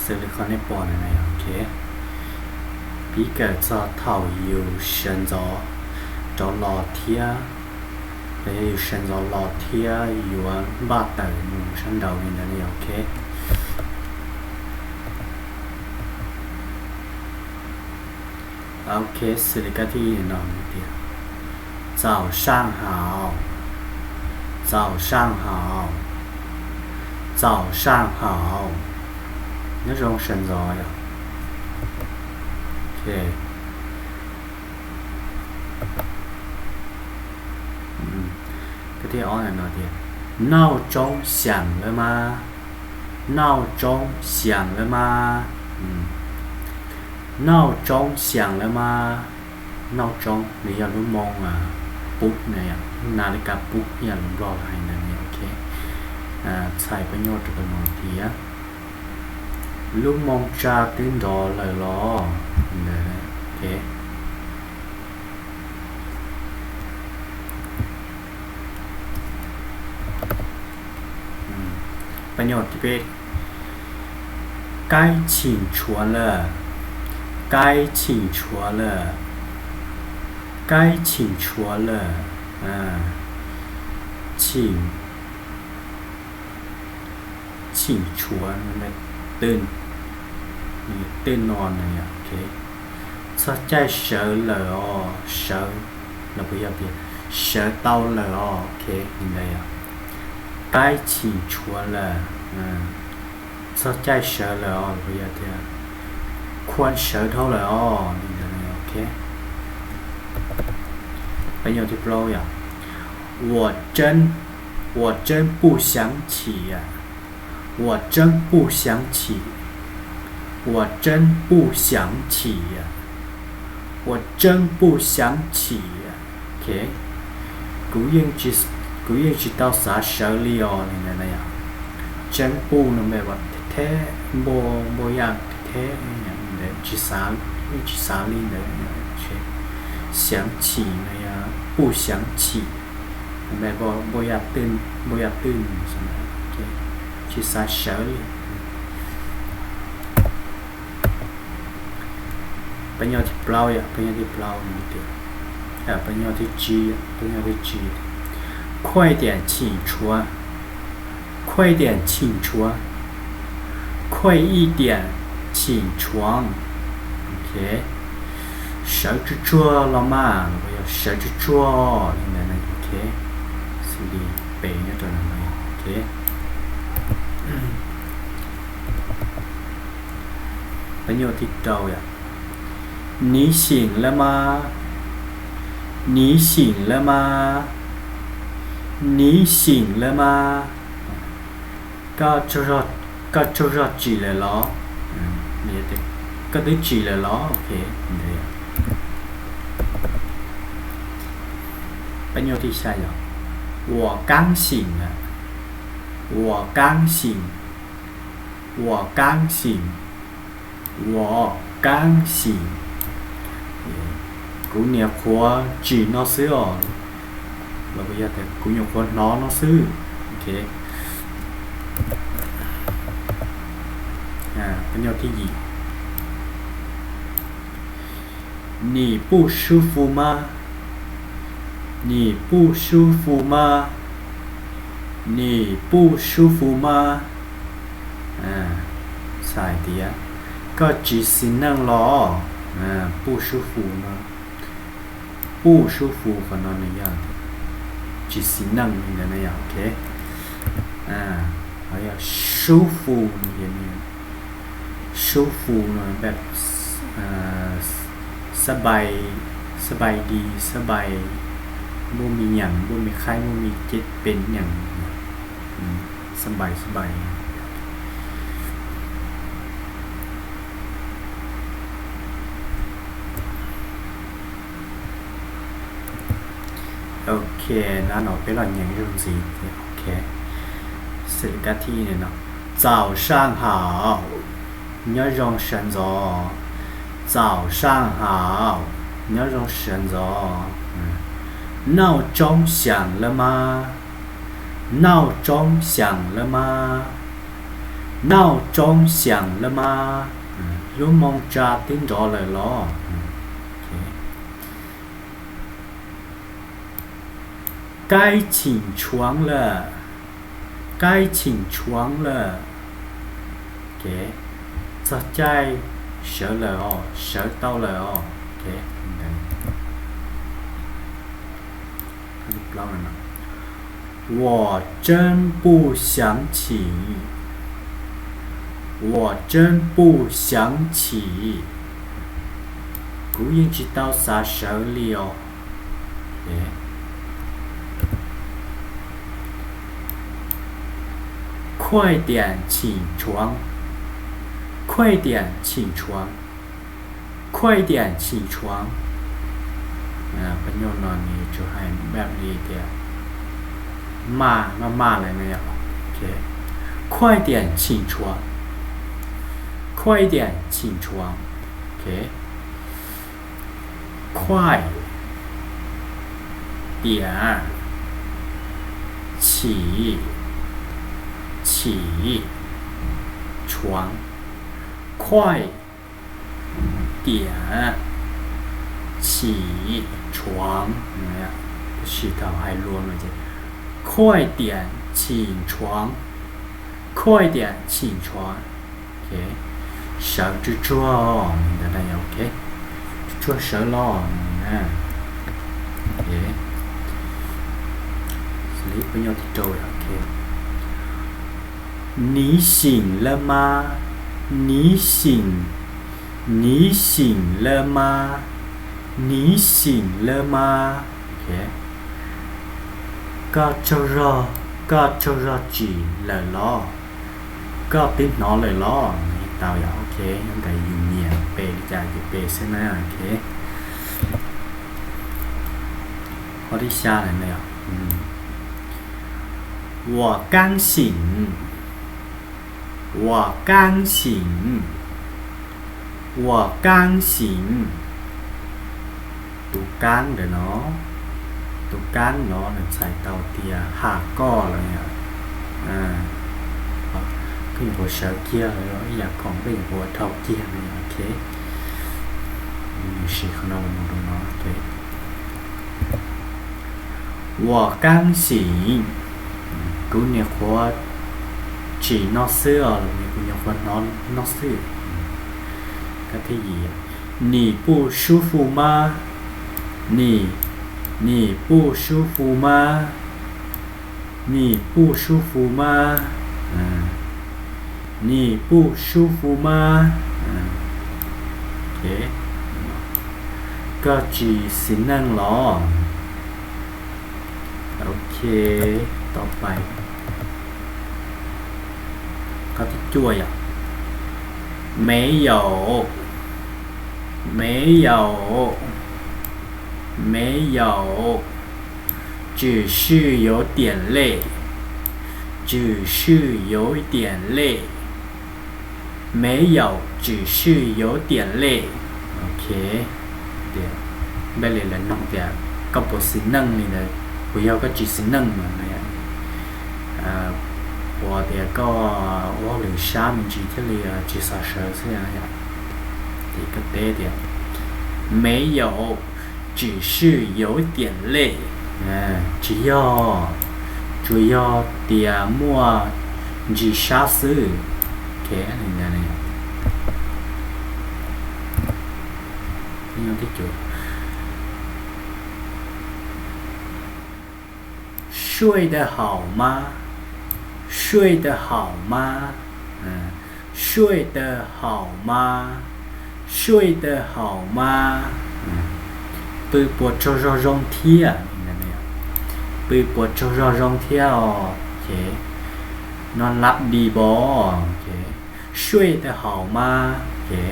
ซิลิคอนในปอนอะไรโอเค比个早头有生着着老天แล้ว有生着老天有บาดแต่หนูฉันเดาวินนี่โอเคโอเคสิลิกาที่นอนเดียว早上好早上好早上好那种生着呀OK cái on là nói thiệt闹钟响了吗闹钟响了吗闹钟响了吗闹钟你要รู้มองปุ๊บเนี่ยนาฬิกาปุ๊บอย่าลืมรอให้นั่นโอเคใช้ประโยชน์กับน้องเทียลูกมองจากตื่นดอเลยล้อเนี่ยโอเคประโยชน์ที่เป็น该起床了该起床了该起床了起床มันตื่นนอนเนี่ยโอเคสนใจเช้าเลยเช้าเรา不要变เช้า到了โอเคยังไง该起床了สนใจเช้าเลย不要变ควรเช้าเท่าไหร่ยังไงโอเคประโยชน์ที่เราอย่าง我真不想起呀我真不想起我真不想起呀我真不想起呀 OK กูยังจิต到啥时候了นี่นะอย่าง真不นั่นแปลว่าแท้บ่อยากแท้อย่างนี้จิตสาลีเนี่ย想起นะอย่าง不想起แปลว่าบ่อยากตื่นใช่ไหมโอเคจิตสาเฉยประโยชน์ที่เปล่าประโยชน์ที่เปล่านี่เดียวประโยชน์ที่G快点起床快点起床快一点起床 OK 十只桌了吗我要十只桌应该能 OK 是的背那种的 OK ประโยชน์ที่เรา你醒了吗你醒了吗你醒了吗ก็จะรอจีเลยล้อเนี่ยแต่ก็ได้จีเลยล้อโอเคเนี่ยประโยชน์ที่ใช่我刚醒了我刚醒我刚醒我刚醒กูเนี่ยขัวจีนอซื้อเราไปยาแต่กูเนี่ยขัวนอนอซื้อโอเคประโยชน์ที่ยี่你不舒服吗你不舒服吗你不舒服吗ใส่เดียก็จีสินั่งรอ不舒服吗不舒服可能那样จีสินั่งนี่นะอย่างโอเค还有舒服อย่างนี้舒服แบบสบายดีสบายบ่มีหยังบ่มีไข้บ่มีเจ็บเป็นหยังสบายโอเคนะเนาะไปหล่อนอย่างนี้สิโอเคสิกาที่เนี่ยเนาะ早上好 nhớ rong sân gió早上好nhớ rong sân gió 闹钟响了吗闹钟响了吗闹钟响了吗 Yo mong cha tiếng rõ lời lo该起床了该起床了 OK 这在sợ lời哦sợ tao lời哦OK 我真不想起我真不想起 Cú yên chỉ tao xa sợ liều OK快点起床快点起床快点起床 Bây giờ nó này cho hai bẹp đi kìa mà lại này OK 快点起床快点起床 OK 快点起床快点起床 Chỉ thảo hai luôn rồi chứ 快点起床快点起床 OK sợ chú chua mình đây OK chua sợ lo nè OK xử lý với nhau thì trôi OK 你醒了吗你醒了吗你醒了吗 OK ก็cho ra chỉ lời lo có tiếng nói lời lo tao ya OK những cái dùng nhiều bề chạy bề sẽ nói OK 我的下来没有我刚醒我刚醒我刚醒 tụ cán để nó tụ cán nó là xài tàu tia hạ co là nha cái bộ sợ kia rồi đó là còn cái bộ thầu kia này OK mình sẽ không nào một nó OK 我刚醒 cứ nhiều khóa chỉ nó xưa rồi nhiều khóa nó xưa cái thứ gì 你不舒服吗你不舒服吗你不舒服吗你不舒服吗 OK ก็chỉ xin năng lo OK ต่อไปก็ที่ช่วย没有没有只是有点累只是有点累没有只是有点累 OK bây giờ là nông tiệt có bộ xin nâng này là bây giờ có chỉ xin nâng mà này của thì có ở lưỡi xa mình chỉ thế là chỉ sợ sợ thế này thì cái tế thì 没有只是有点累只要主要点末只杀死 OK 你看呢你有点久睡得好吗睡得好吗睡得好吗睡得好吗 bự bột cho rong thia bự bột cho rong thia OK nó lặp đi bó OK 睡得好吗 OK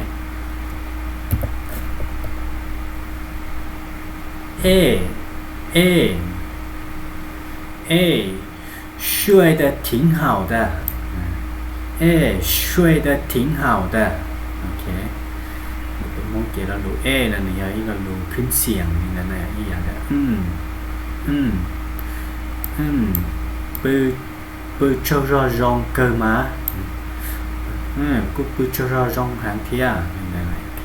睡得挺好的睡得挺好的 OK เป็นมองเกเราลูนั่นนี่อีก็ลูขึ้นเสียงนี่นั่นน่ะอีอย่างเด้bự cho ra rong cơ mà cũng bự cho ra rong hàng kia này ok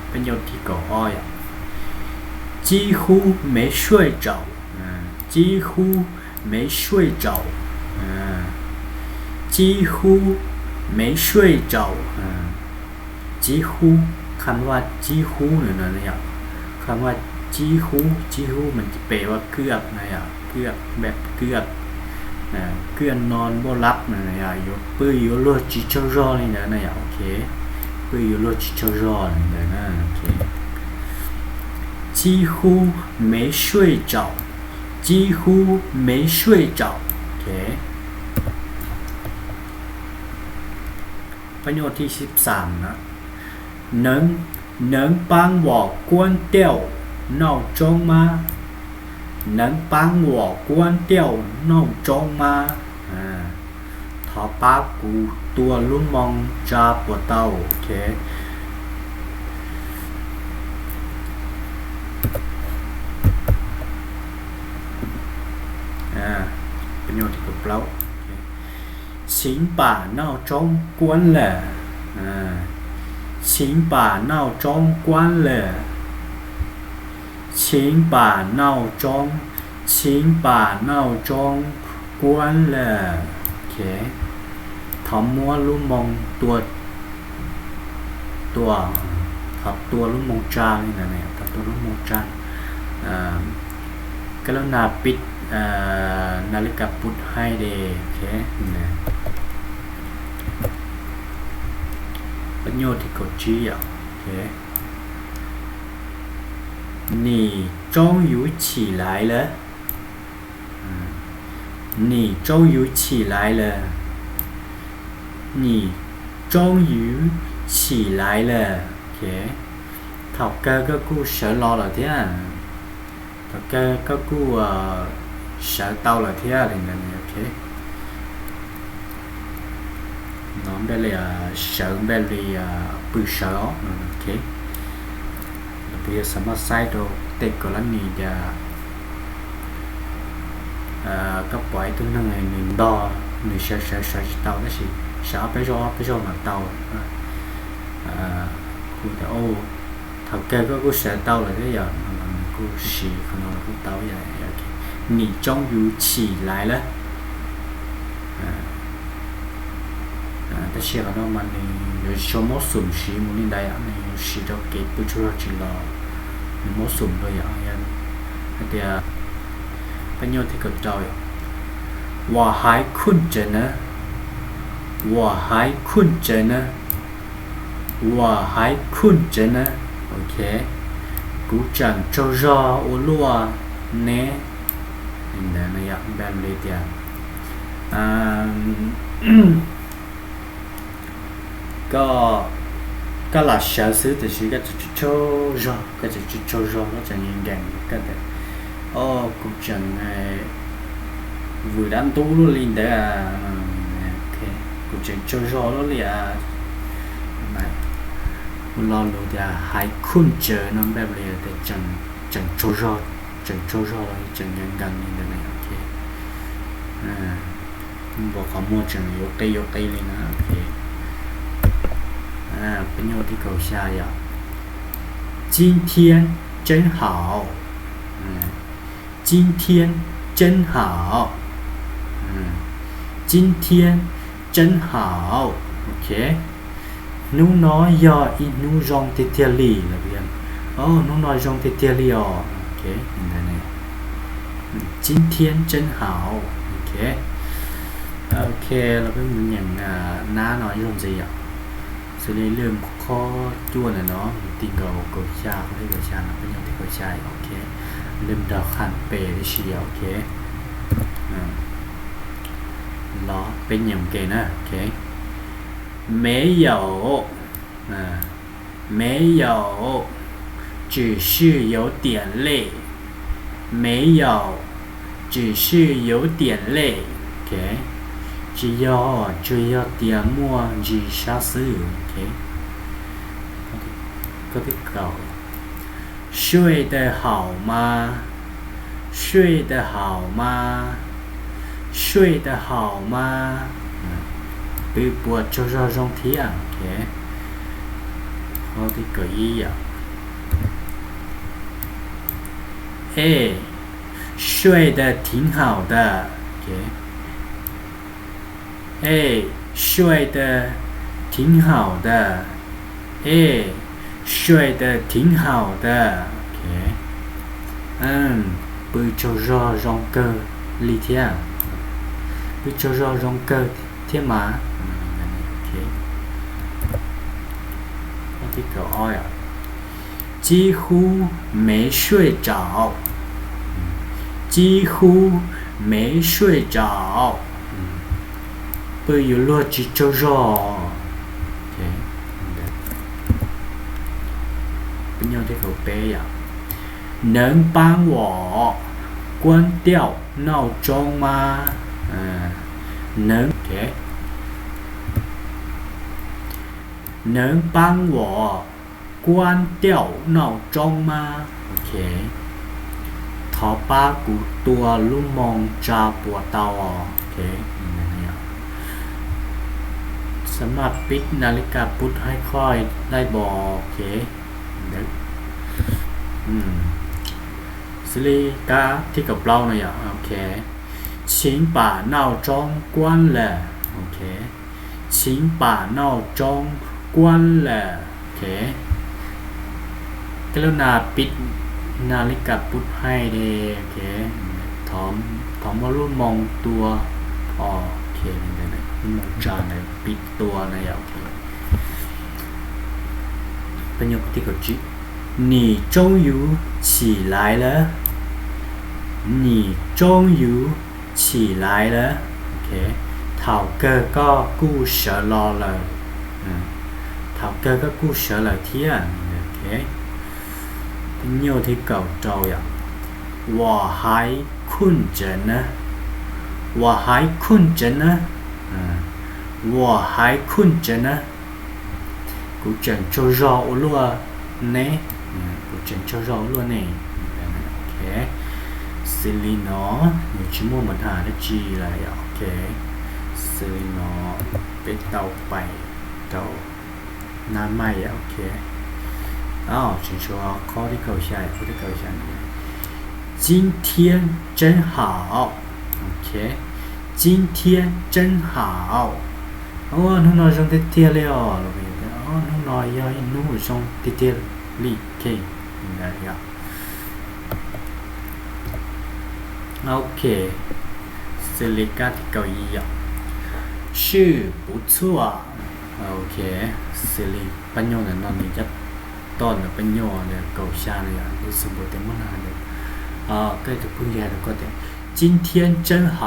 เป็นโยที่ก่ออ้อย几乎没睡着几乎没睡着几乎没睡着几乎คำว่า几乎เนี่ยนะคำว่าจีฮูมันแปลว่าเกือบนะเกือบแบบเกือบเกือบนอนบ่หลับนะอยู่ปื้ออยู่รถจิเจ้ารอนี่นะโอเคปื้ออยู่รถจิเจ้ารอนี่นะโอเค几乎没睡着几乎没睡着โอเคประโยคที่13นะ能帮我关掉闹钟吗能帮我关掉闹钟吗ถ้าป้ากูตัวลุ่มมองจะปวดเต้าโอเคประโยชน์ที่กับเรา请把闹钟关了请把闹钟关了请把闹钟关了โอเคทอมมัวลุ่มมองตัวครับตัวลุ่มมองจานนี่นะเนี่ยตัวลุ่มมองจานกรุณาปิดนาฬิกาปลุกให้เดโอเคนะประโยชน์ที่กดจี้โอเค你终于起来了你终于起来了你终于起来了 OK thảo cơ các cô sợ lo là thế thảo cơ các cô sợ tao là thế thì này OK nó đây là sợ đây là bự sợ OK bây giờ sắm sai đồ tết của lần này giờ các quái tôi năng này mình đo mình sợ tàu đó gì sợ bây giờ mà tàu cô ta ô thật kê có cô sợ tàu là thế giờ cô xì không nói là cô tàu vậy你终于起来了ta sẽ là nó mà mình số một sum xí muốn đi đây mình xí cho cái bữa trưa chỉ là một sum thôi vậy thì bao nhiêu thì cần trao我还困着呢我还困着呢我还困着呢 OK cú chẳng trâu ro ô lúa nè mình đã nói dạng bên đây thìก็หลักเชื่อซื้อแต่ชีก็จะโชว์รอก็จะโชว์รอก็จะยังแก่ก็แต่กูจังไอ้vừa đám tú luôn liền để okกูจังโชว์รอแล้วเลยnày mình lo luôn thì hãy khôn chờ nóแบบเลยแต่จังโชว์รอแล้วจังยังกันนี่นะโอเคบอกเขามั่วจังยกตีเลยนะโอเคประโยชน์ที่เขาใช้今天真好今天真好今天真好 OK หนูน้อยยออีหนูรองเทียลี่นะเพื่อนหนูน้อยรองเทียลี่โอเคนั่นเอง今天真好 OK เราเป็นเหมือนอย่างน้าน้อยรองใจxử lý lượng khó chua là nó tình cầu cha có thể cầu cha là cái nhau thì cầu cha ok lượng đào khăn bề để xì ok nó bên nhầm kề nè ok没有只是有点累没有只是有点累 OK， 只要点墨几下子 OK， ก็ที่เก่า睡得好吗睡得好吗睡得好吗被迫就是中天 OK， ก็ที่เก่าอีอ่ะ睡得挺好的 OK， 睡得挺好的睡得挺好的 OK， 不就是中个里天不就是中个天嘛 OK， ก็ที่เก่าอ้อยอ่ะ几乎没睡着几乎没睡着不有落几周肉เป็นยอดที่เขาเป๊ะอ่ะ能帮我关掉闹钟吗能能帮我关掉闹钟吗 OK ทอป้ากูตัวลุ่มมองจาปวดเตาโอเคสามารถปิดนาฬิกาปลุกให้ค่อยได้บอกโอเคสิริกาที่กับเราเนี่ยโอเค请把闹钟关了 โอเค请把闹钟关了 โอเคกรุณาปิดนาฬิกาปลุกให้เด้โอเคถอมว่ารุ่นมองตัวโอเคนี่มองจานเลยปิดตัวนะโอเคประโยคที่เขาจี你终于起来了你终于起来了โอเคเท่าเกิดก็กู้เสือรอเลยเท่าเกิดก็กู้เสือเลยเที่ยงโอเคnhiều thì cầu trâu ạ 我还困着呢我还困着呢我还困着呢กูจังcho rõ luôn nèกูจังcho rõ luôn nè ok xử lý nó mình chỉ muốn mình hà nó chi là ok xử lý nó cái tàu bay tàu nam mai ok请说考的口下不的口下今天真好 OK 今天真好นู่นนอยจงเตี้ยเลยนู่นนอยยังนู่นจงเตี้ยลีเคนี่แหละโอเคสลิกาที่เกาหลี是不错โอเคสลิปัญญาเนี่ยนอนนี่จะตอนปัญญาเนี่ยเกาชาเนี่ยรู้สึกว่าเต็มมันอะไรก็จะพูดแย่แล้วก็แต่今天真好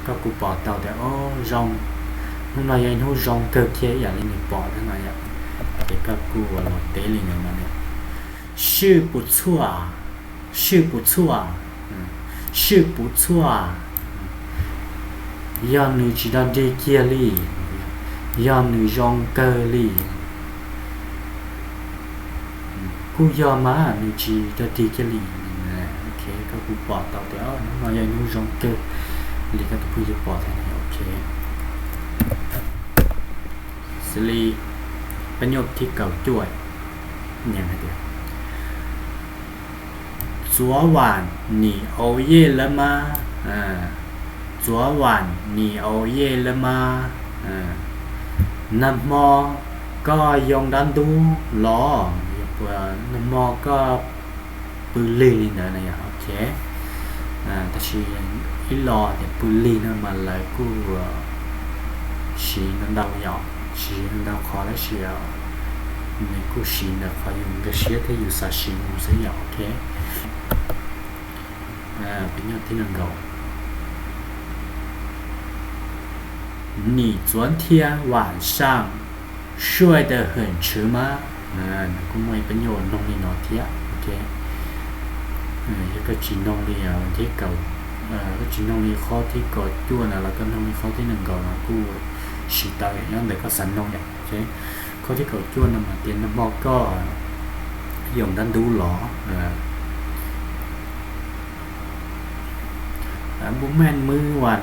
ก็กูปอดเตาแต่รองนู่นนายนู่นรองเกิดเทียอย่างนี้ปอดทั้งนั้นแต่ก็กูเราเตะลิงเนี่ยมัน是不错是不错是不错要你知道这些里要你รองเกิด里กูยอมมาหนูจีจะดีแค่ลีโอเคก็กูปอดต่อแต่น้องน้อยยังนู่นจงเกิดลีก็ต้องพูดจะปอดแทนโอเคสลีประโยคที่เก่าจ่วยยังไงเดียว昨晚你熬夜了吗昨晚你熬夜了吗น้ำมอก็ยองดันดูรอน้ำมอก็ปืนลีนี่นะโอเคแต่ชีอีรอเนี่ยปืนลีนั่นมาเลยกูชีนั่นดาวหยอกชีนั่นดาวคอและชีในกูชีเนี่ยเขาอยู่กับเชียที่อยู่ซาชิมุสยโอเคเป็นอย่างที่นั่งเรา你昨天晚上睡得很迟吗กูไม่เป็นโยนนงนี่นอเทียโอเคยังก็จีนงนี่ที่เก่า ก็chỉ nông đi khó thì có chua nào là cái nông đi khó thì đừng có nó cú chỉ tay nhá để có sẵn nông này chứ khó thì có chua nào mà tiền nó bao có dùng đánh đủ lỏบแม่นมื้อวัน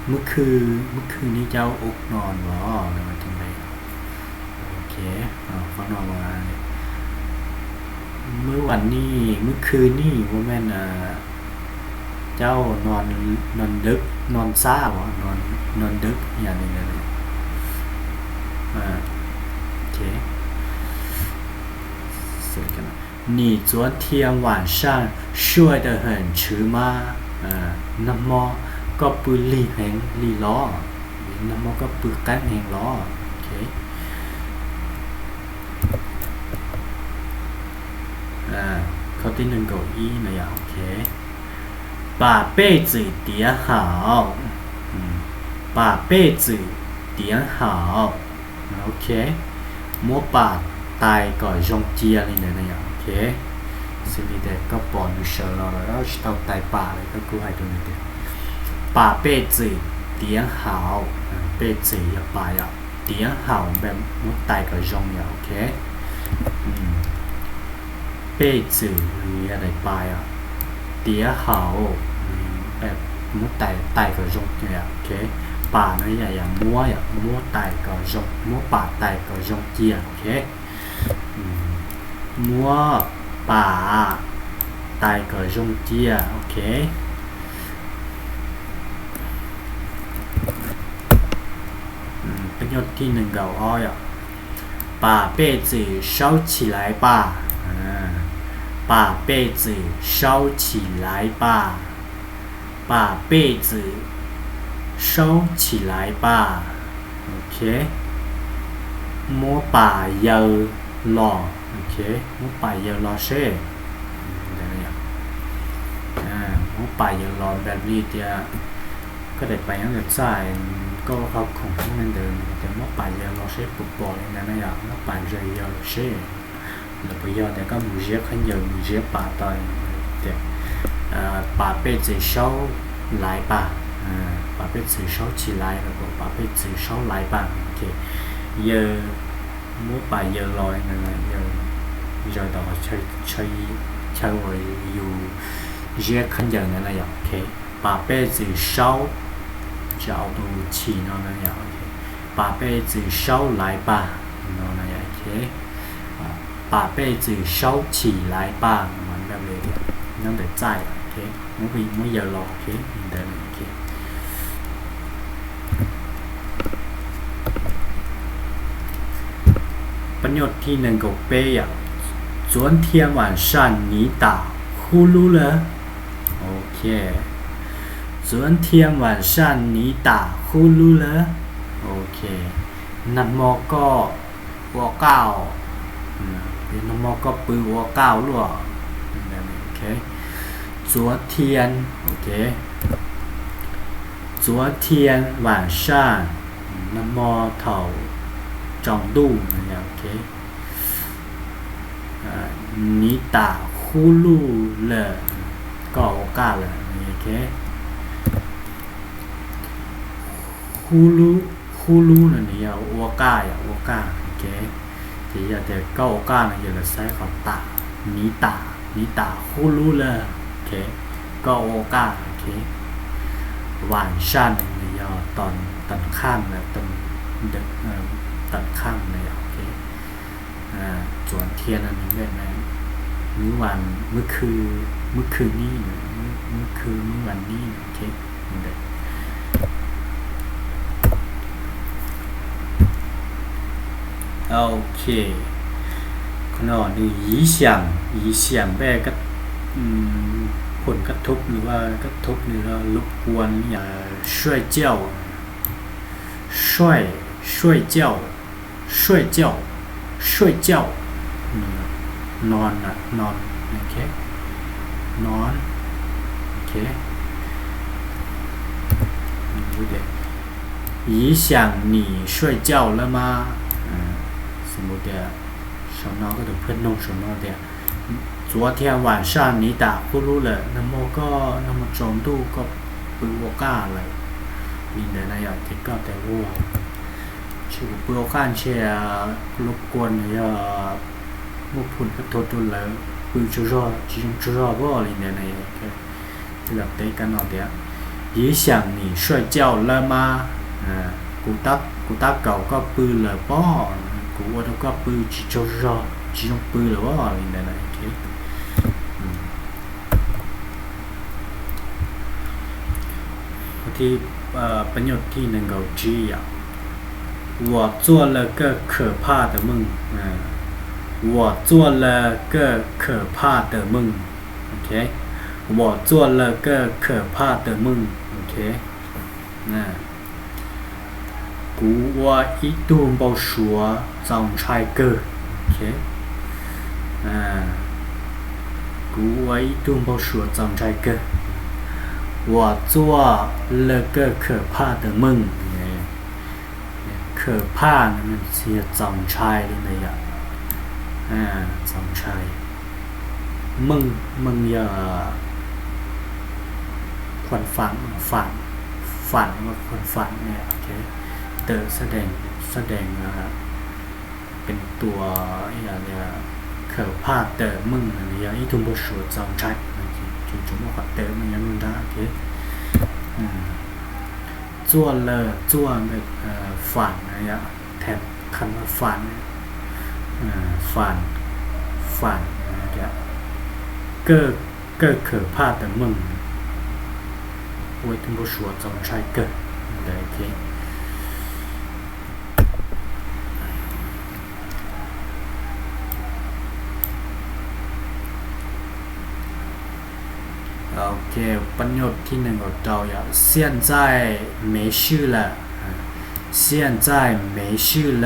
มื้อคืนนี้เจ้าอกนอนบ่หรือว่าจังไดโอเคฟังนอนว่ามื้อวันนี้มื้อคืนนี้บ่แม่นเจ้านอนดึกนอนช้าบ่นอนดึกอย่างนี้เลยโอเคเสร็จกัน你昨天晚上睡得很迟吗น้ำมอก็ปืนลีแหงลีล้อน้ำมอก็ปืนกั้นแหงล้อโอเคข้อที่หนึ่งเก้าอี้นะอย่าโอเค把被子叠好把被子叠好โอเคมัวป่าตายก่อนจงเจียเลยนะอย่าโอเคสิ่งนี้เด็กก็ปอนดูเชลล์แล้วเราตายป่าเลยก็กู้ให้ตัวนี้เด็กป่าเป้จืดเตียงหาวเป้จืดอย่าป่าอย่าเตียงหาวแบบมุดตายกับจงอย่าโอเคเป้จืดมีอะไรป่าอย่าเตียงหาวแบบมุดตายกับจงอย่าโอเคป่านั่นอย่ามัวตายกับจงมัวป่าตายกับจงเจียโอเคมัวป่าตายกับจงเจียโอเคประโยคที่หนึ่งเก่าอ้อย把被子收起来吧把被子收起来吧把被子收起来吧โอเคมัวป่าเยอะหล่อโอเคมัวป่าเยอะหล่อเช่มัวป่าเยอะหล่อแบบนี้เดียก็ได้ไปตั้งแต่ใส่ก็เขาของที่มันเดิมแต่มัวป่าเยอะหล่อเช่ปุ๊บปอยนั่นนะอย่างมัวป่าเยอะหล่อเช่แล้วไปเยอะแต่ก็มือเยอะขึ้นเยอะมือเยอะป่าต่อยแต่ป่าเป็ดจะเช่าหลายป่า把被子收起来แล้วก็把被子收来吧โอเคเยอะมัวป่าเยอะลอยนั่นแหละเยอะrồi đó chơi rồiอยู่เยอะขึ้นเยอะนั่นแหละโอเค把被子收角度起นั่นแหละโอเค把被子收来吧นั่นแหละโอเค把被子收起来吧มันแบบเลยนั่นแต่ใจโอเคมัวเยอะรอโอเคเดินโอเคประโยคที่หนึ่งกับเป้อะ昨天晚上你打呼噜了 OK 昨天晚上你打呼噜了 OK น้ำมอก็วอเก้าน้ำมอก็ปือวอเก้ารั่วโอเค昨天 OK 昨天晚上น้ำมอเท่าจองดูนะครับโอเค你打呼噜了ก็โอกาสเลยโอเค呼噜นั่นนี่โอกาสโอกาสโอเคที่จะแต่ก็โอกาสนั่นจะใช้คำตา你打呼噜了โอเคก็โอกาสโอเค晚上นี่ตอนข้ามแบบตอนดึกตอนข้ามเลยโอเคส่วนเทียนอันนี้เป็นไงมื้อวันมื้อคืนนี้มื้อวันนี้โอเคโอเคขณะนี้อีเสียงแม่ก็ผลกระทบหรือว่ากระทบหรือรบกวนอย่าช่วยเจ้า睡觉นอนโอเคนอนโอเค影响你睡觉了吗สมมติเดี๋ยวชาวนอกก็ต้องเพื่อนน้องชาวนอกเดี๋ยว昨昨天晚上你打呼噜了那么ก็那么重度ก็ปืนโอกาเลยมีเดินอะไรที่ก็แต่ว่าชื่อปืนโอกาเชียรบกวนเนี่ยมุพุนก็โทษตัวเลยปืนจุดรอจีนจุดรอบ่อะไรเนี่ยนะที่แบบเตะกันเอาเดี๋ยว影响你睡觉了吗กูตักเก่าก็ปืนเลยบ่กูว่าก็ปืนจีจุดรอจีนปืนเลยบ่อะไรเนี่ยนะที่ประโยชน์ที่หนึ่งก็จีอ่ะ我做了个可怕的梦我做了个可怕的梦 OK 我做了个可怕的梦 OK กูว่าอีตูมบ่ชัวจองชายเกอ OK กูว่าอีตูมบ่ชัวจองชายเกอ我做了个可怕的梦可怕มันเสียจองชายเลยนะอย่าจองชายมึงอย่าควันฝันว่าควันฝันเนี่ยโอเคเตอแสดงเป็นตัวอย่างเนี่ย可怕的梦อะไรอย่างนี้ทุ่มบชัวจองชายจุ่มว่าเตอมันยังไม่ได้โอเค做了做แบบฝันอะไรอย่างแทนคำว่าฝันเดี๋ยว个可怕的梦我听不说总猜个对 OK OK ประโยชน์ที่หนึ่งของเราอย่าง现在没事了现在没事了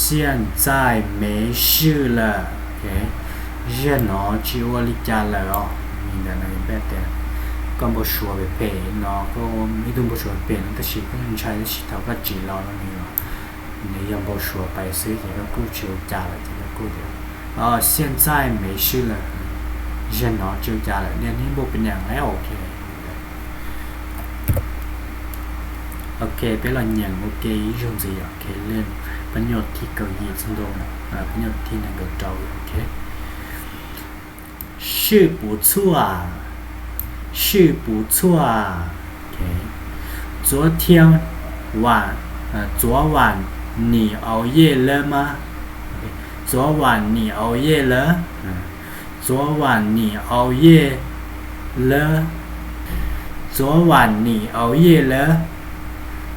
现在没事了 OK เรียนเนาะชื่อว่าลิจาเลยอ๋อมีอะไรแบบแต่ก็บ่ชัวร์ไปเป็นเนาะก็ไม่ต้องบ่ชัวร์เป็นแต่สิก็ยังใช้สิเท่ากับจีเราแล้วนี่เนาะเนี่ยยังบ่ชัวร์ไปซื้อก็กู้ชิวจ่าเลยจะกู้เดียว现在没事了เรียนเนาะชิวจ่าเลยเนี่ยนี่บ่เป็นอย่างแล้วโอเคไปละอย่างโอเคอีกอย่างสิโอเคเล่นประโยชน์ที่เกาหลีสันโดนประโยชน์ที่นั่นก็เจ้าโอเค是不错是不错OK 昨晚你熬夜了吗昨晚你熬夜了昨晚你熬夜了昨晚你熬夜了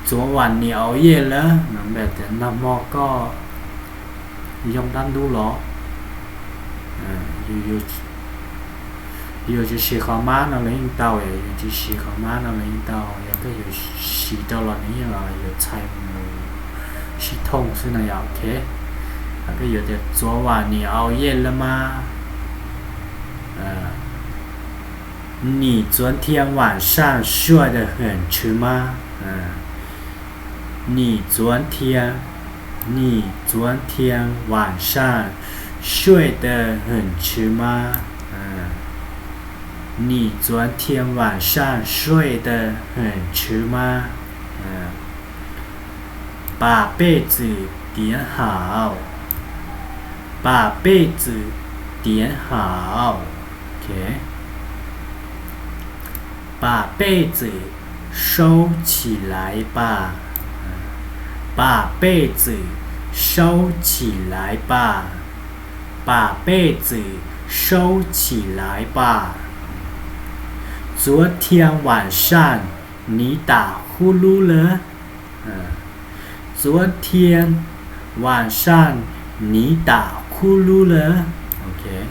昨晚你熬夜了น้องแบบแต่น้ำมอกก็ยองดันดูหรอ有就是好嘛那领导诶有就是好嘛那领导有个有洗到了你了有财务系统是那样 OK 那个有的昨晚你熬夜了吗你昨天晚上睡得很迟吗你昨天晚上睡得很迟吗你昨天晚上睡得很迟吗把被子叠好把被子叠好 OK 把被子收起来吧把被子收起来吧把被子收起来吧昨天晚上你打呼噜了昨天晚上你打呼噜了 OK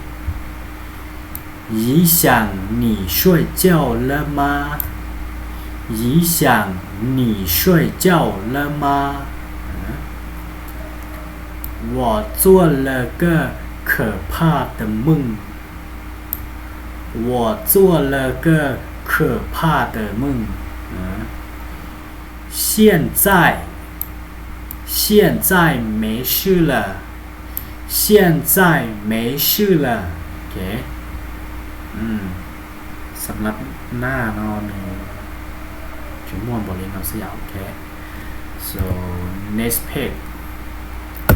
影响你睡觉了吗影响你睡觉了吗我做了个可怕的梦我做了个可怕的梦现在没事了现在没事了 OK สำหรับหน้านอนchúng môn bổ lên nó sẽ ok so next page